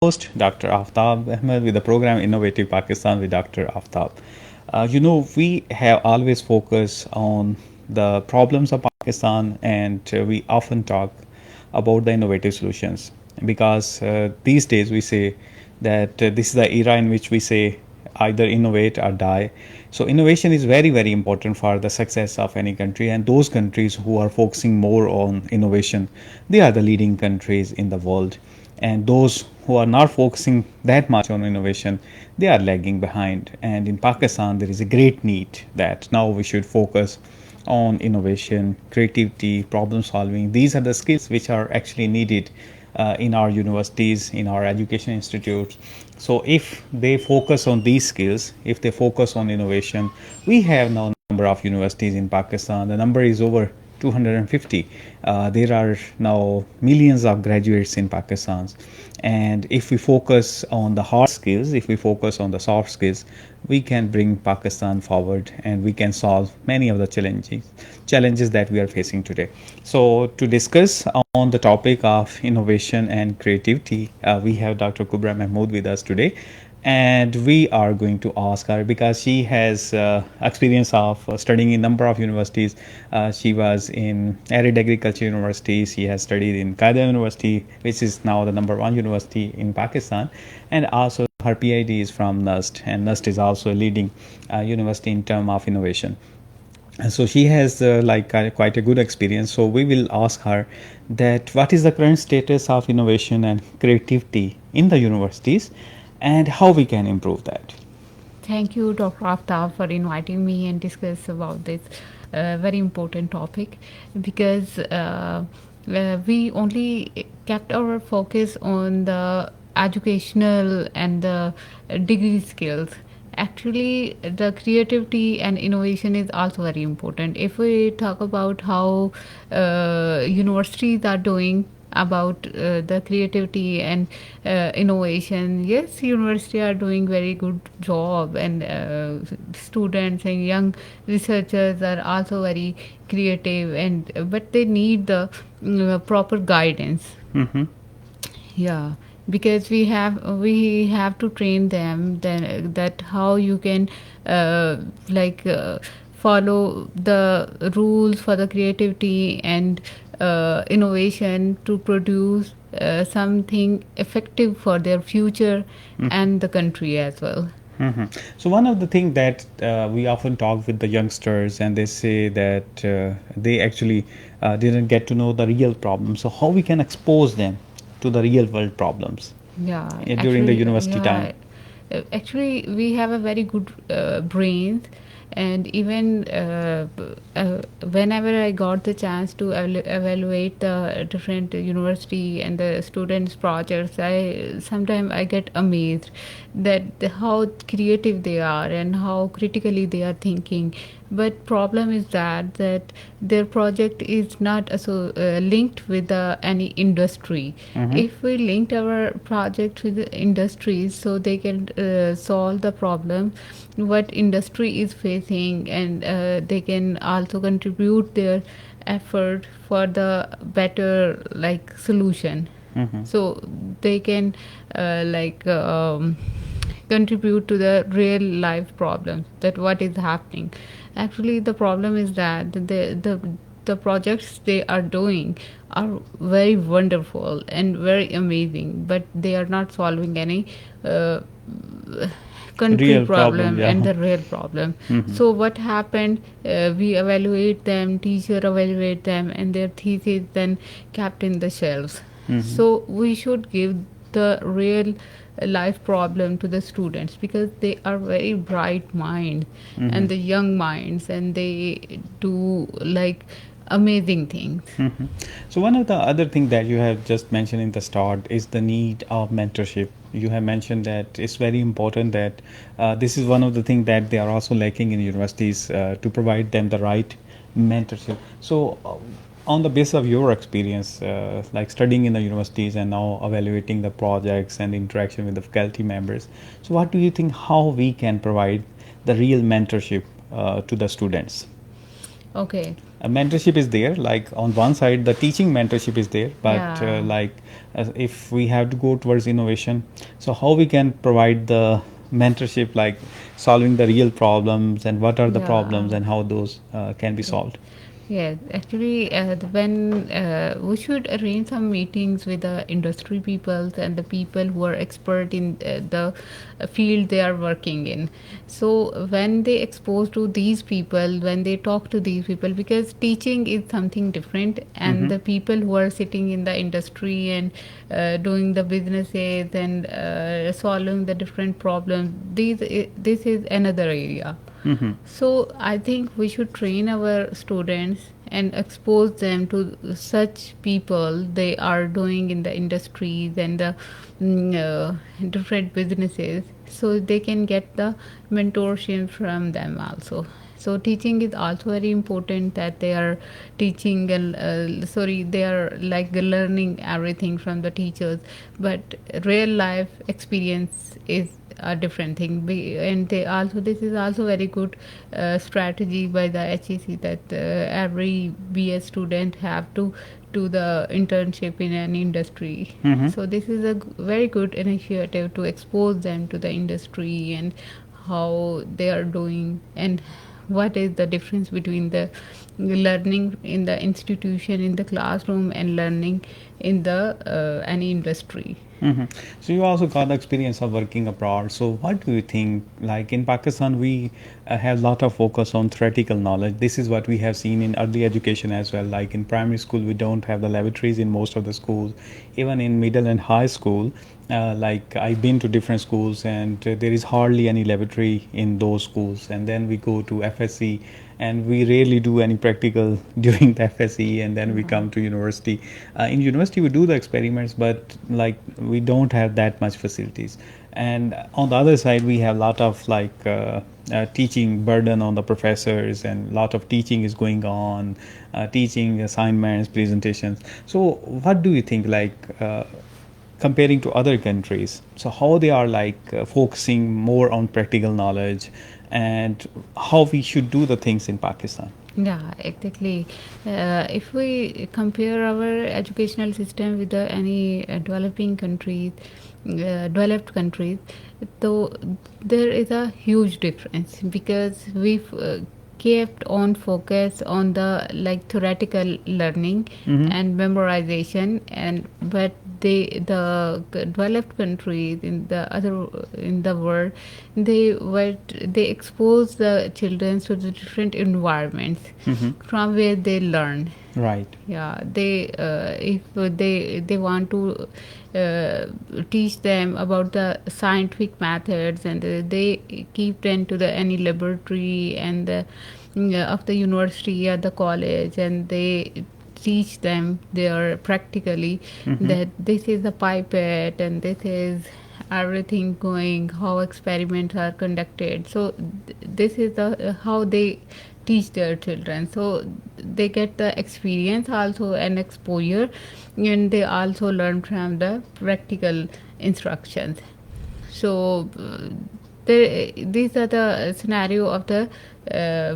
host, Dr. Aftab Mehmood, with the program Innovative Pakistan with Dr. Aftab. We have always focused on the problems of Pakistan, and we often talk about the innovative solutions because these days we say that this is the era in which we say either innovate or die. So innovation is very, very important for the success of any country, and those countries who are focusing more on innovation, they are the leading countries in the world. And those who are not focusing that much on innovation, they are lagging behind. And in Pakistan, there is a great need that now we should focus on innovation, creativity, problem solving. These are the skills which are actually needed in our universities, in our education institutes. So if they focus on these skills, if they focus on innovation, we have now a number of universities in Pakistan. The number is over 250. There are now millions of graduates in Pakistan. And if we focus on the hard skills, if we focus on the soft skills, we can bring Pakistan forward and we can solve many of the challenges that we are facing today. So to discuss on the topic of innovation and creativity, we have Dr. Kubra Mehmood with us today, and we are going to ask her because she has experience of studying in number of universities. She was in Arid Agriculture University. She has studied in Qaeda University, which is now the number one university in Pakistan, and also her PhD is from NUST, and NUST is also a leading university in terms of innovation. And so she has quite a good experience. So we will ask her that what is the current status of innovation and creativity in the universities, and how we can improve that. Thank you, Dr. Aftab, for inviting me and discuss about this very important topic because we only kept our focus on the educational and the degree skills. Actually, the creativity and innovation is also very important. If we talk about how universities are doing about the creativity and innovation, yes, university are doing very good job, and students and young researchers are also very creative, and but they need the proper guidance. Mm-hmm. Yeah, because we have to train them then that how you can follow the rules for the creativity and innovation to produce something effective for their future and the country as well. Mm-hmm. So one of the things that we often talk with the youngsters, and they say that they actually didn't get to know the real problems. So how we can expose them to the real world problems Yeah, during the actually, university time. yeah, actually, we have a very good brain, and even whenever I got the chance to evaluate the different university and the students' projects, I sometimes I get amazed that how creative they are and how critically they are thinking. But problem is that their project is not linked with any industry. Mm-hmm. If we linked our project with the industries, so they can solve the problem what industry is facing, and they can also contribute their effort for the better solution. Mm-hmm. So they can uh, like um, contribute to the real life problems that what is happening. Actually, the problem is that the projects they are doing are very wonderful and very amazing, but they are not solving any uh, country Real problem, problem yeah. and the real problem. Mm-hmm. So what happened, we evaluate them, teacher evaluate them, and their thesis then kept in the shelves. Mm-hmm. So we should give the real life problem to the students because they are very bright minds Mm-hmm. and the young minds, and they do amazing things. Mm-hmm. So one of the other things that you have just mentioned in the start is the need of mentorship. You have mentioned that it's very important that this is one of the things that they are also lacking in universities to provide them the right mentorship. So on the basis of your experience, like studying in the universities and now evaluating the projects and interaction with the faculty members, so what do you think how we can provide the real mentorship to the students? Okay. Mentorship is there, like on one side the teaching mentorship is there, but Yeah. if we have to go towards innovation, so how we can provide the mentorship, like solving the real problems and what are the Yeah. problems and how those can be Yes. solved. Yes, actually, when we should arrange some meetings with the industry peoples and the people who are expert in the field they are working in. So when they expose to these people, when they talk to these people, because teaching is something different, and Mm-hmm. the people who are sitting in the industry and doing the businesses and solving the different problems, this is another area. Mm-hmm. So I think we should train our students and expose them to such people they are doing in the industries and the different businesses, so they can get the mentorship from them also. So teaching is also very important, that they are teaching and sorry, they are like learning everything from the teachers, but real life experience is a different thing. And they also, this is also very good strategy by the HEC, that every BS student have to do the internship in an industry. Mm-hmm. So this is a very good initiative to expose them to the industry and how they are doing, and what is the difference between the learning in the institution in the classroom and learning in the any industry. Mm-hmm. So you also got the experience of working abroad. So what do you think? Like in Pakistan, we have a lot of focus on theoretical knowledge. This is what we have seen in early education as well. Like in primary school, we don't have the laboratories in most of the schools. Even in middle and high school, like I've been to different schools, and there is hardly any laboratory in those schools. And then we go to FSC, and we rarely do any practical during the FSE, and then we come to university. In university we do the experiments, but like we don't have that much facilities. And on the other side we have a lot of teaching burden on the professors, and a lot of teaching is going on, teaching assignments, presentations. So what do you think, comparing to other countries, so how they are focusing more on practical knowledge, and how we should do the things in Pakistan? Yeah, exactly. If we compare our educational system with any developing countries, developed countries, so there is a huge difference, because we've kept on focus on the like theoretical learning Mm-hmm. and memorization, and but the developed countries in the other in the world, they expose the children to the different environments Mm-hmm. from where they learn. Right. Yeah, they if they want to uh, teach them about the scientific methods, and they keep them to the any laboratory and the of the university or the college, and they teach them there practically Mm-hmm. that this is a pipette and this is everything going, how experiments are conducted. So this is the how they teach their children, so they get the experience also and exposure, and they also learn from the practical instructions. So these are the scenario of the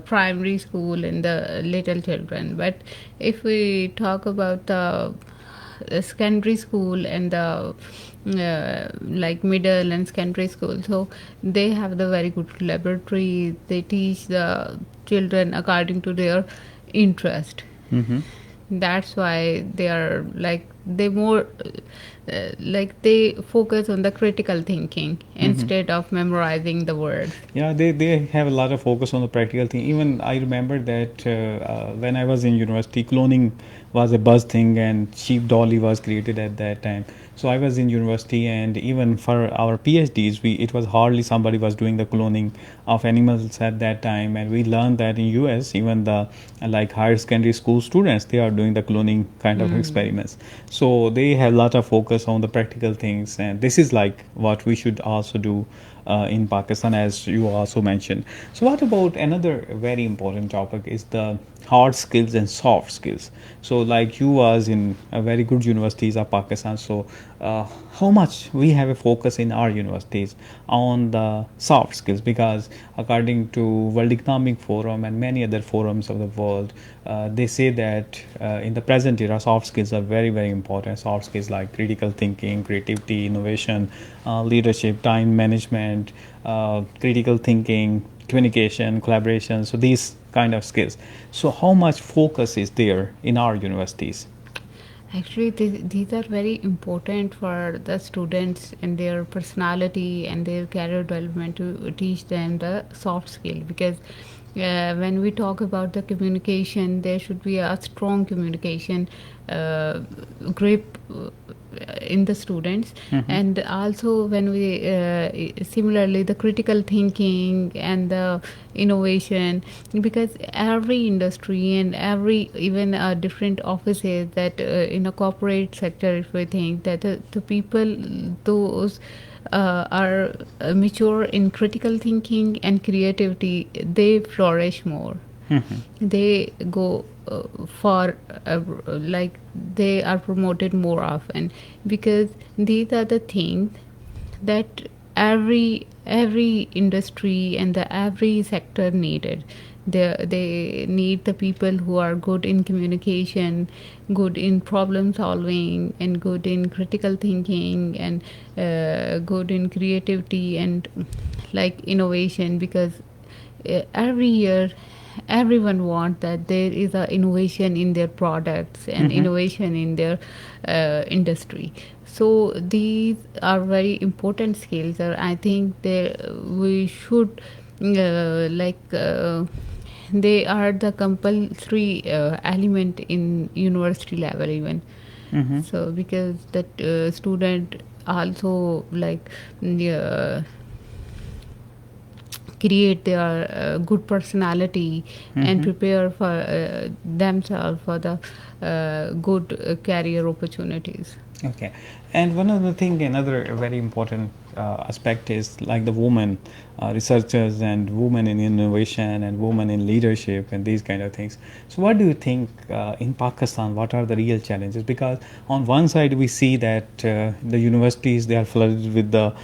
primary school and the little children. But if we talk about the secondary school and the like middle and secondary school, so they have the very good laboratory, they teach the children according to their interest. Mm-hmm. That's why they are like they more like they focus on the critical thinking Mm-hmm. instead of memorizing the words. Yeah, they have a lot of focus on the practical thing. Even I remember that when I was in university, cloning was a buzz thing, and sheep dolly was created at that time. So I was in university, and even for our PhDs, we it was hardly somebody was doing the cloning of animals at that time, and we learned that in US, even the like higher secondary school students, they are doing the cloning kind of experiments. So they have a lot of focus on the practical things, and this is like what we should also do in Pakistan, as you also mentioned. So, what about another very important topic is the hard skills and soft skills. So, like you was in a very good universities of Pakistan. So, how much we have a focus in our universities on the soft skills, because according to World Economic Forum and many other forums of the world, they say that in the present era soft skills are very very important. Soft skills like critical thinking, creativity, innovation, leadership, time management, critical thinking, communication, collaboration, so these kind of skills. So how much focus is there in our universities? Actually, these are very important for the students and their personality and their career development to teach them the soft skill, because when we talk about the communication, there should be a strong communication grip in the students. And also when we similarly the critical thinking and the innovation, because every industry and every even different offices that in a corporate sector, if we think that the people those are mature in critical thinking and creativity, they flourish more. They go for like they are promoted more often, because these are the things that every industry and the every sector needed. They need the people who are good in communication, good in problem solving, and good in critical thinking, and good in creativity and like innovation, because every year everyone wants that there is a innovation in their products and innovation in their industry. So these are very important skills, or I think we should they are the compulsory element in university level even. So because that student also like create their good personality and prepare for themselves for the good career opportunities. Okay, and one other thing, another very important aspect is like the women researchers and women in innovation and women in leadership and these kind of things. So, what do you think in Pakistan? What are the real challenges? Because on one side we see that the universities, they are flooded with the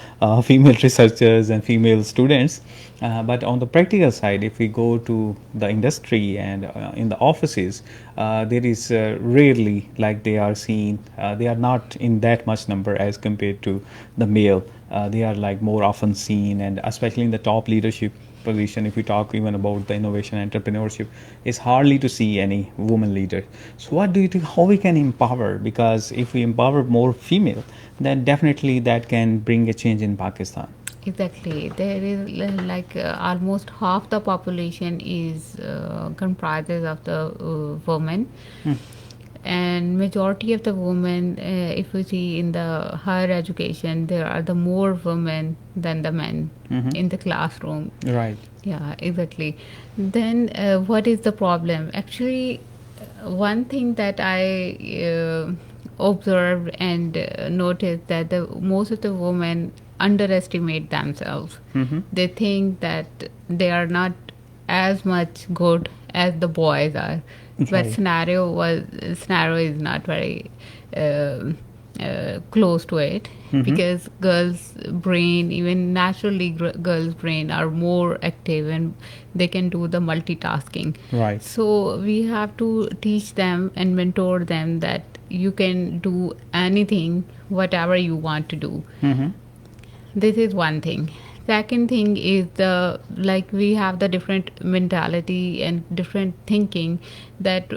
female researchers and female students, but on the practical side, if we go to the industry and in the offices, there is rarely like they are seen. They are not in that much number as compared to the male. They are like more often seen, and especially in the top leadership position, if we talk even about the innovation entrepreneurship, it's hardly to see any woman leader. So what do you think, how we can empower? Because if we empower more female, then definitely that can bring a change in Pakistan. Exactly. There is almost half the population is comprises of the women, and majority of the women, if we see in the higher education, there are the more women than the men in the classroom. Right. Yeah, exactly. Then what is the problem? Actually, one thing that I observed and noticed, that the most of the women underestimate themselves. They think that they are not as much good as the boys are. But Right. scenario is not very close to it, because girls' brain, even naturally girls' brain, are more active and they can do the multitasking. Right. So we have to teach them and mentor them that you can do anything, whatever you want to do. This is one thing. Second thing is the like we have the different mentality and different thinking, that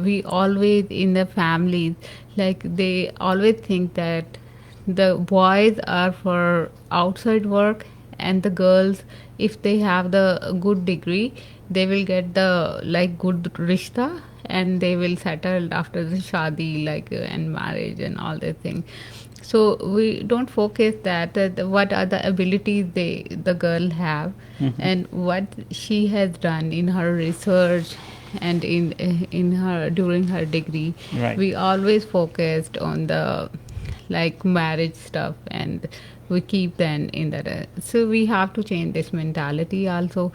we always in the families, like they always think that the boys are for outside work, and the girls, if they have the good degree, they will get the like good rishta, and they will settle after the shadi, like and marriage and all that thing. So we don't focus that what are the abilities the girl have, and what she has done in her research and in her during her degree. Right. We always focused on the like marriage stuff, and we keep them in that. So we have to change this mentality also,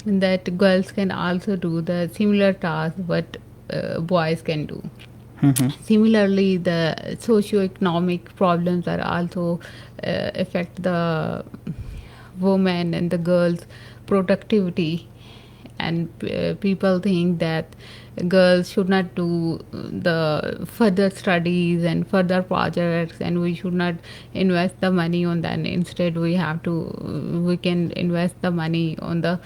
that girls can also do the similar task what boys can do. Similarly, the socio-economic problems are also affect the women and the girls' productivity, and people think that girls should not do the further studies and further projects, and we should not invest the money on that. Instead, we can invest the money on the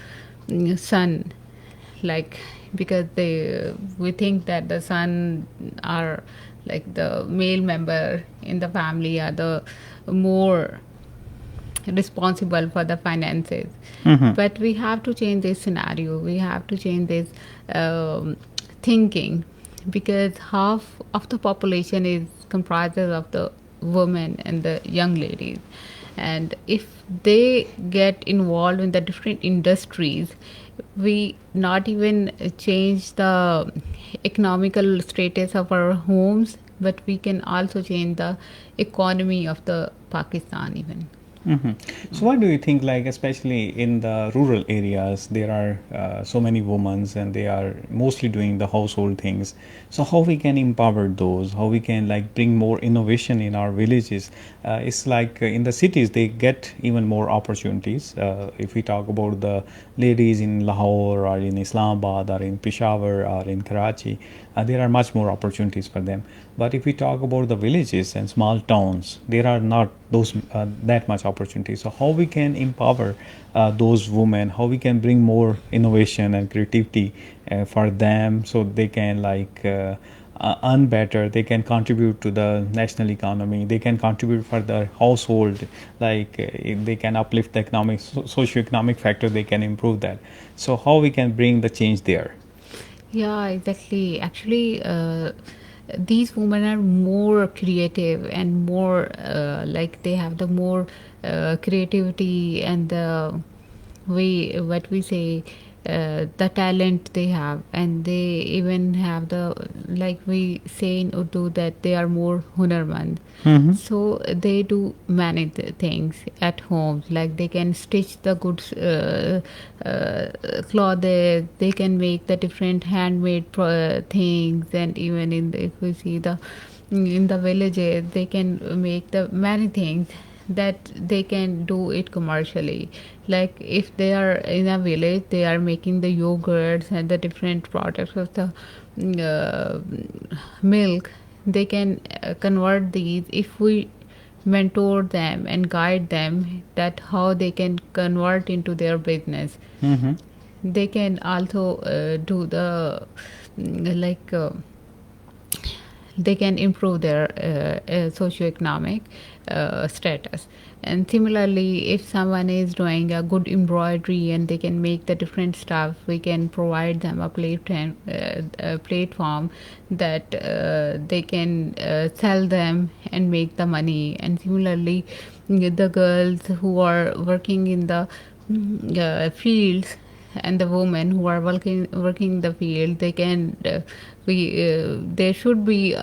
son, like, because they we think that the son are like the male member in the family are the more responsible for the finances. But we have to change this scenario, we have to change this um, thinking, because half of the population is comprises of the women and the young ladies, and if they get involved in the different industries, we not even change the economical status of our homes, but we can also change the economy of the Pakistan even. So, what do you think? Like, especially in the rural areas, there are so many women, and they are mostly doing the household things. So, how we can empower those? How we can like bring more innovation in our villages? It's like in the cities they get even more opportunities. If we talk about the ladies in Lahore or in Islamabad or in Peshawar or in Karachi, there are much more opportunities for them. But if we talk about the villages and small towns, there are not those that much opportunities. So how we can empower those women? How we can bring more innovation and creativity for them, so they can like earn better. They can contribute to the national economy. They can contribute for the household. Like if they can uplift the economic, socio-economic factor. They can improve that. So how we can bring the change there? Yeah, exactly. Actually, these women are more creative and more like they have the more creativity and the way what we say, the talent they have, and they even have the, like we say in Urdu, that they are more hunarmand. So they do many things at home, like they can stitch the good clothes, they can make the different handmade things, and even if we see the in the villages, they can make the many things that they can do it commercially. Like if they are in a village, they are making the yogurts and the different products of the uh, milk. They can convert these if we mentor them and guide them, that how they can convert into their business. They can also do the like they can improve their socioeconomic status. And similarly, if someone is doing a good embroidery and they can make the different stuff, we can provide them a platform that they can sell them and make the money. And similarly, the girls who are working in the fields, and the women who are working in the field, they can we there should be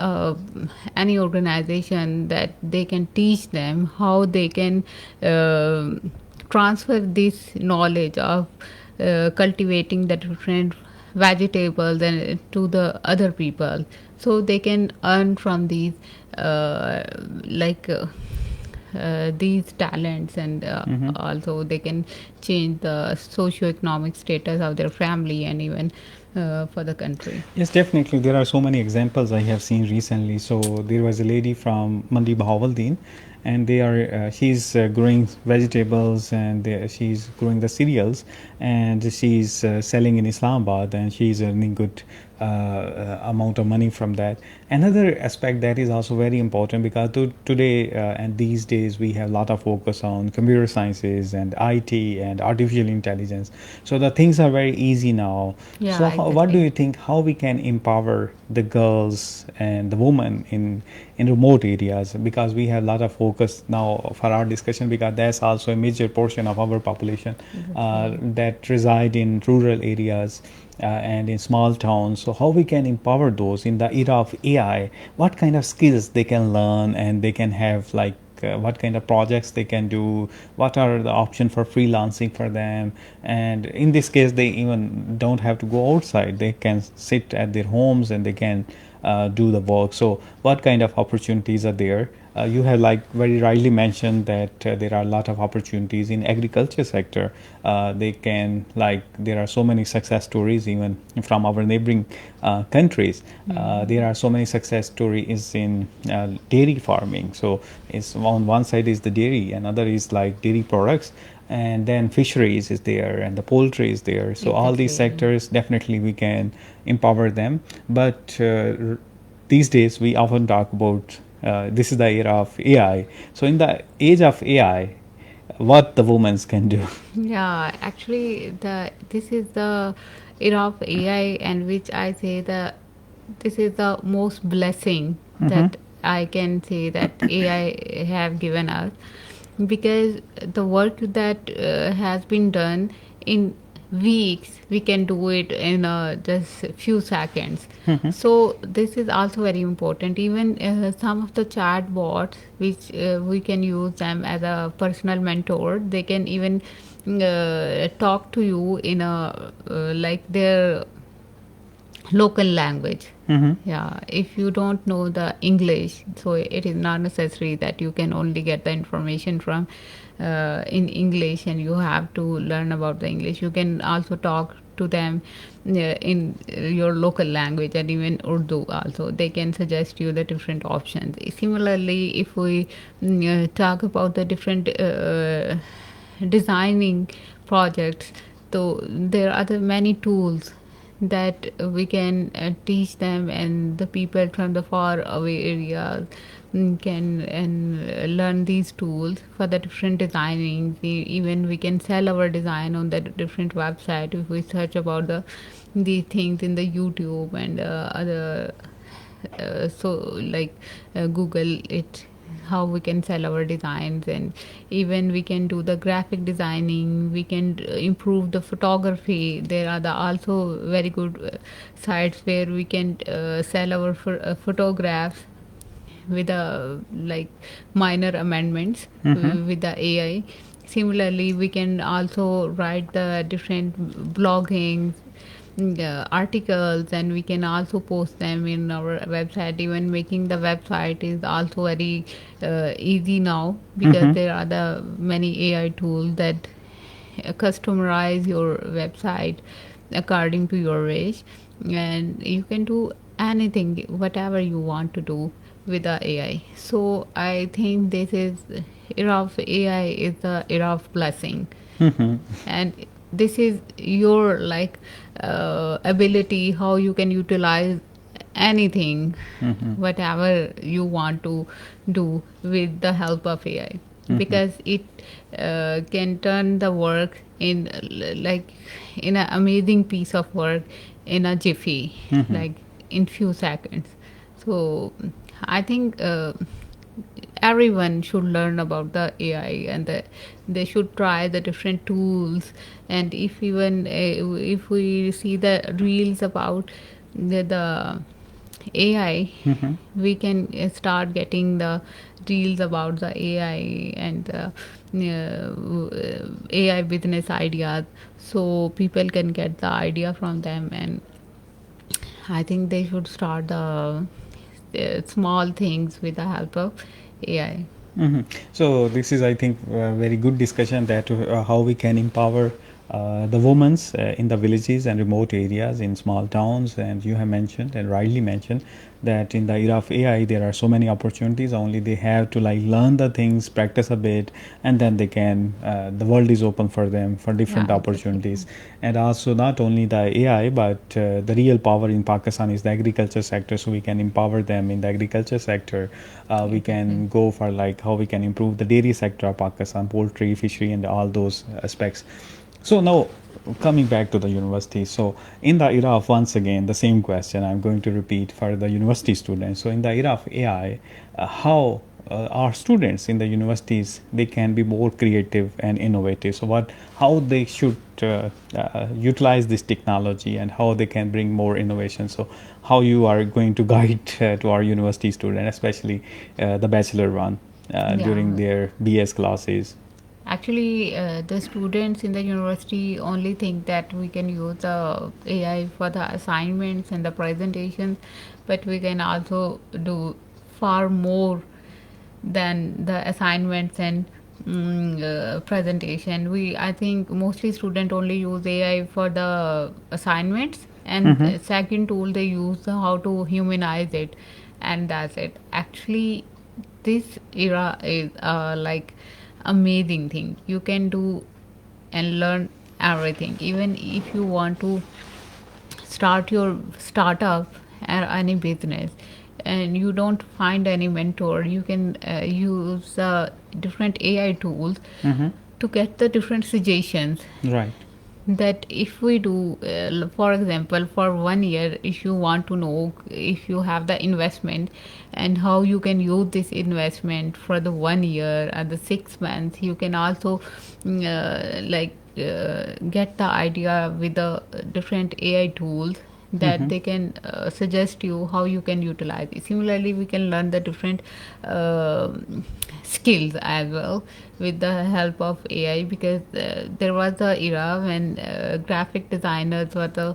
any organization that they can teach them how they can transfer this knowledge of cultivating the different vegetables and to the other people, so they can earn from these like these talents, and also they can change the socio-economic status of their family and even for the country. Yes, definitely. There are so many examples I have seen recently. So there was a lady from Mandi Bahawaldeen, and they are she's growing vegetables, and she's growing the cereals, and she's selling in Islamabad, and she's earning good amount of money from that. Another aspect that is also very important, because today and these days we have a lot of focus on computer sciences and IT and artificial intelligence. So the things are very easy now. So Yeah, what do exactly. you think? How we can empower the girls and the women in remote areas? Because we have a lot of focus now for our discussion, because that's also a major portion of our population Exactly. that reside in rural areas and in small towns. So how we can empower those in the era of AI? What kind of skills they can learn, and they can have like what kind of projects they can do, what are the options for freelancing for them. And in this case, they even don't have to go outside. They can sit at their homes, and they can do the work. So what kind of opportunities are there? You have like very rightly mentioned that there are a lot of opportunities in agriculture sector. They can like there are so many success stories even from our neighboring countries. There are so many success stories in dairy farming. So it's on one side is the dairy, another is like dairy products, and then fisheries is there and the poultry is there. So all these Exactly. sectors definitely we can empower them. But these days we often talk about this is the era of AI. So in the age of AI, what the women can do. Yeah, actually, the this is the era of AI, and which I say this is the most blessing Mm-hmm. that I can say that AI have given us, because the work that has been done in weeks, we can do it in just a few seconds. So this is also very important. Even some of the chat bots, which we can use them as a personal mentor, they can even talk to you in a like their local language. Mm-hmm. Yeah, if you don't know the English, so it is not necessary that you can only get the information from in English and you have to learn about the English. You can also talk to them in your local language, and even Urdu also. They can suggest you the different options. Similarly, if we talk about the different designing projects, so there are the many tools that we can teach them, and the people from the far away areas can and learn these tools for the different designing. Even we can sell our design on the different website if we search about the things in the YouTube and other so like Google it, how we can sell our designs. And even we can do the graphic designing, we can improve the photography. There are the also very good sites where we can sell our photographs with like minor amendments Mm-hmm. with the AI. Similarly, we can also write the different blogging articles, and we can also post them in our website. Even making the website is also very easy now, because Mm-hmm. there are the many AI tools that customize your website according to your wish, and you can do anything whatever you want to do with the AI. So I think this is era of AI is the era of blessing, Mm-hmm. and this is your like ability how you can utilize anything Mm-hmm. whatever you want to do with the help of AI, Mm-hmm. because it can turn the work in like in an amazing piece of work in a jiffy, Mm-hmm. like in few seconds. So I think everyone should learn about the AI, and they should try the different tools. And if even if we see the reels about the AI, Mm-hmm. we can start getting the reels about the AI and the AI business ideas, so people can get the idea from them. And I think they should start the small things with the help of AI. Mm-hmm. So this is, I think, a very good discussion that how we can empower the women in the villages and remote areas in small towns. And you have mentioned and rightly mentioned that in the era of AI there are so many opportunities. Only they have to like learn the things, practice a bit, and then they can. The world is open for them for different Yeah, exactly. opportunities. And also not only the AI, but the real power in Pakistan is the agriculture sector. So we can empower them in the agriculture sector. We Exactly. can go for like how we can improve the dairy sector of Pakistan, poultry, fishery, and all those aspects. So now coming back to the university. So in the era of once again the same question I'm going to repeat for the university students. So in the era of AI, how our students in the universities they can be more creative and innovative. So what how they should utilize this technology and how they can bring more innovation. So how you are going to guide to our university student, especially the bachelor one Yeah, during their BS classes. Actually, the students in the university only think that we can use the AI for the assignments and the presentations, but we can also do far more than the assignments and presentation. I think mostly student only use AI for the assignments, and Mm-hmm. the second tool they use how to humanize it, and that's it. Actually, this era is like amazing thing. You can do and learn everything. Even if you want to start your startup or any business and you don't find any mentor, you can use different AI tools Mm-hmm. to get the different suggestions. Right. That if we do for example, for 1 year, if you want to know if you have the investment and how you can use this investment for the 1 year and the 6 months, you can also get the idea with the different AI tools that Mm-hmm. they can suggest you how you can utilize it. Similarly, we can learn the different uh, skills as well with the help of AI, because there was a era when graphic designers were the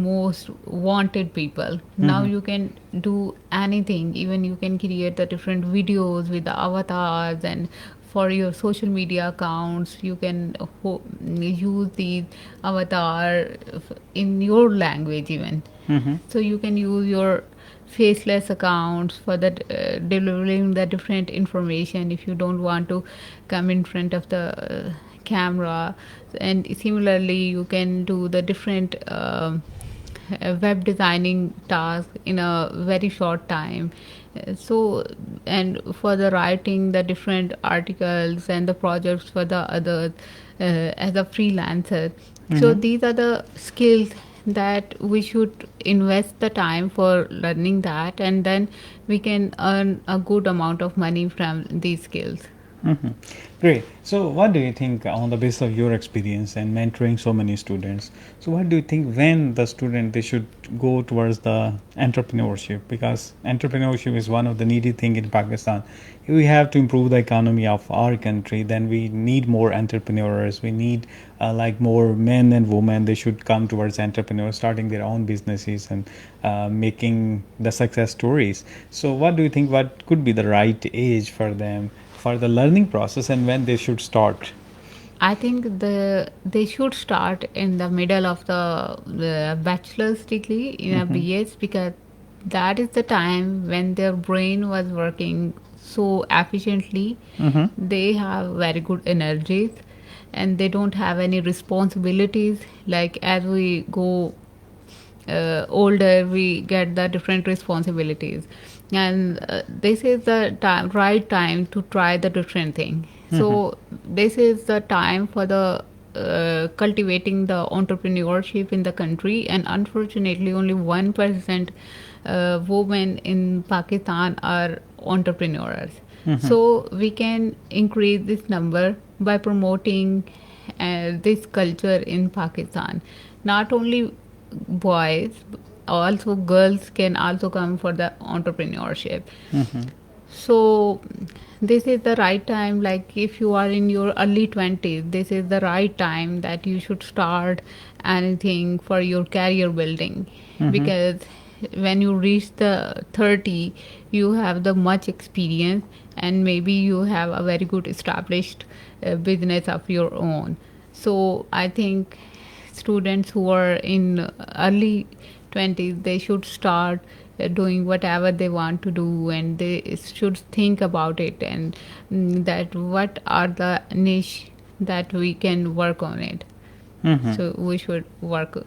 most wanted people. Now Mm-hmm. you can do anything, even you can create the different videos with the avatars, and for your social media accounts you can use these avatar in your language even. Mm-hmm. So you can use your faceless accounts for the delivering the different information if you don't want to come in front of the camera. And similarly you can do the different web designing task in a very short time. So, and for the writing the different articles and the projects for the others as a freelancer. So Mm-hmm. these are the skills that we should invest the time for learning that, and then we can earn a good amount of money from these skills. Mm-hmm. Great. So, what do you think on the basis of your experience and mentoring so many students? So, what do you think when the student they should go towards the entrepreneurship? Because entrepreneurship is one of the needy thing in Pakistan. If we have to improve the economy of our country, then we need more entrepreneurs. We need like more men and women. They should come towards entrepreneurs, starting their own businesses and making the success stories. So, what do you think? What could be the right age for them? For the learning process and when they should start. I think they should start in the middle of the bachelor's degree in a Mm-hmm. BS, because that is the time when their brain was working so efficiently. Mm-hmm. They have very good energies and they don't have any responsibilities. Like as we go older, we get the different responsibilities, and this is the right time to try the different thing. Mm-hmm. So this is the time for the cultivating the entrepreneurship in the country, and unfortunately only 1% women in Pakistan are entrepreneurs. Mm-hmm. So we can increase this number by promoting this culture in Pakistan. Not only boys, also girls can also come for the entrepreneurship. Mm-hmm. So this is the right time. Like if you are in your early 20s, this is the right time that you should start anything for your career building, Mm-hmm. because when you reach the 30 you have the much experience, and maybe you have a very good established business of your own. So I think students who are in early 20s, they should start doing whatever they want to do, and they should think about it, and that what are the niche that we can work on it. Mm-hmm. So we should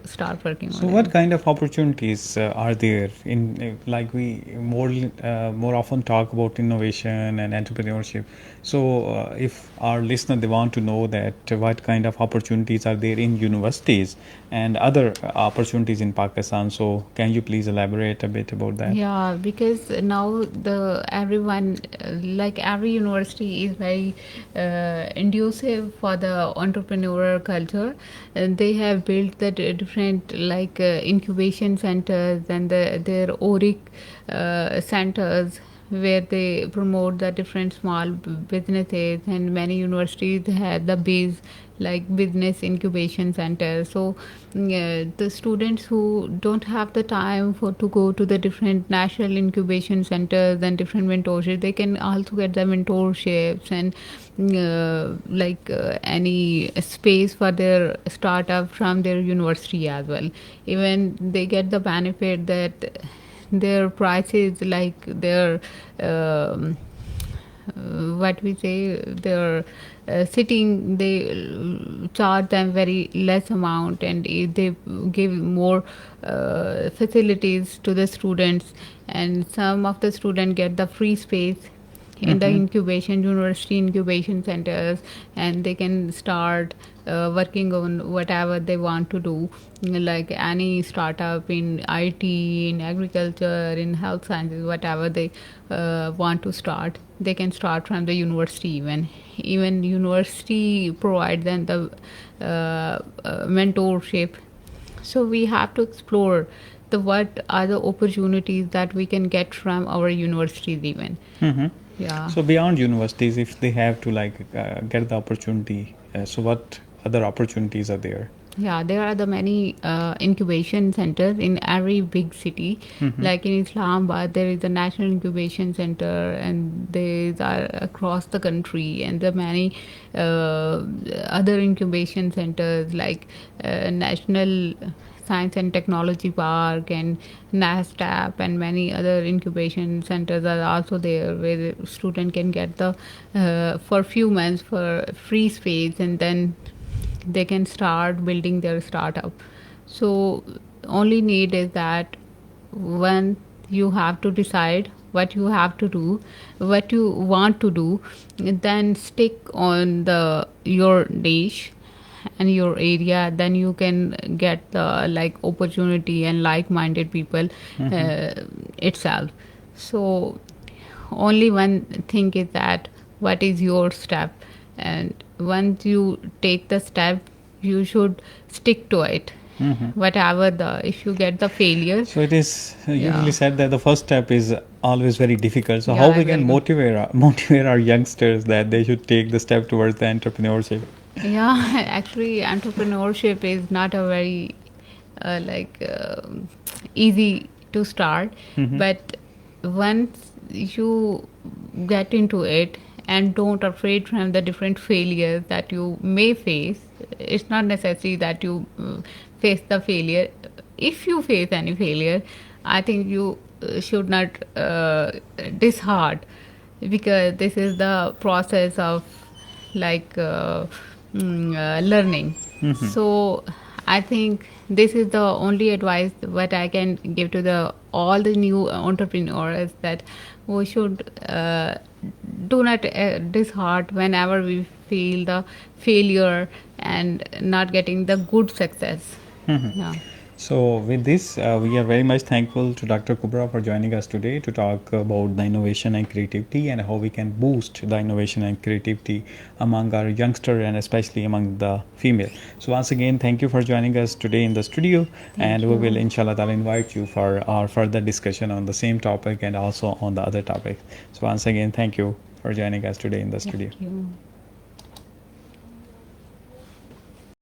start working So, on what it. kind of opportunities are there in like we more often talk about innovation and entrepreneurship? So, if our listener they want to know that what kind of opportunities are there in universities and other opportunities in Pakistan, so can you please elaborate a bit about that? Yeah, because now the everyone like every university is very inducive for the entrepreneurial culture, and they have built the different like incubation centers and their ORIC centers where they promote the different small businesses, and many universities have the base like business incubation center. So the students who don't have the time for to go to the different national incubation centers and different mentorships, they can also get the mentorships and any space for their startup from their university as well. Even they get the benefit that their prices, like their what we say, their sitting, they charge them very less amount, and they give more facilities to the students, and some of the students get the free space in the incubation university incubation centers, and they can start working on whatever they want to do, like any startup in IT, in agriculture, in health sciences, whatever they want to start, they can start from the university. Even university provide them the mentorship. So we have to explore the what are the opportunities that we can get from our universities even. Yeah. So beyond universities, if they have to get the opportunity, so what other opportunities are there? Yeah, there are the many incubation centers in every big city. Like in Islamabad, there is a national incubation center, and these are across the country. And the many other incubation centers like National Science and Technology Park and Aftab, and many other incubation centers are also there, where the student can get the for few months for free space, and then they can start building their startup. So only need is that when you have to decide what you have to do, what you want to do, then stick on the your niche and your area, then you can get the like opportunity and like-minded people itself. So only one thing is that what is your step, and once you take the step, you should stick to it. Whatever the, if you get the failure. So it is usually Yeah. said that the first step is always very difficult. So how Yeah, we can very good. motivate our youngsters that they should take the step towards the entrepreneurship? Yeah, actually, entrepreneurship is not a very easy to start, but once you get into it and don't afraid from the different failures that you may face, it's not necessary that you face the failure. If you face any failure, I think you should not disheart, because this is the process of like learning. So I think this is the only advice what I can give to the all the new entrepreneurs, that we should do not disheart whenever we feel the failure and not getting the good success. Yeah. So with this, we are very much thankful to Dr. Kubra for joining us today to talk about the innovation and creativity and how we can boost the innovation and creativity among our youngster and especially among the female. So once again, thank you for joining us today in the studio, and we will inshallah ta'ala invite you for our further discussion on the same topic and also on the other topic. So once again, thank you for joining us today in the studio. Thank you.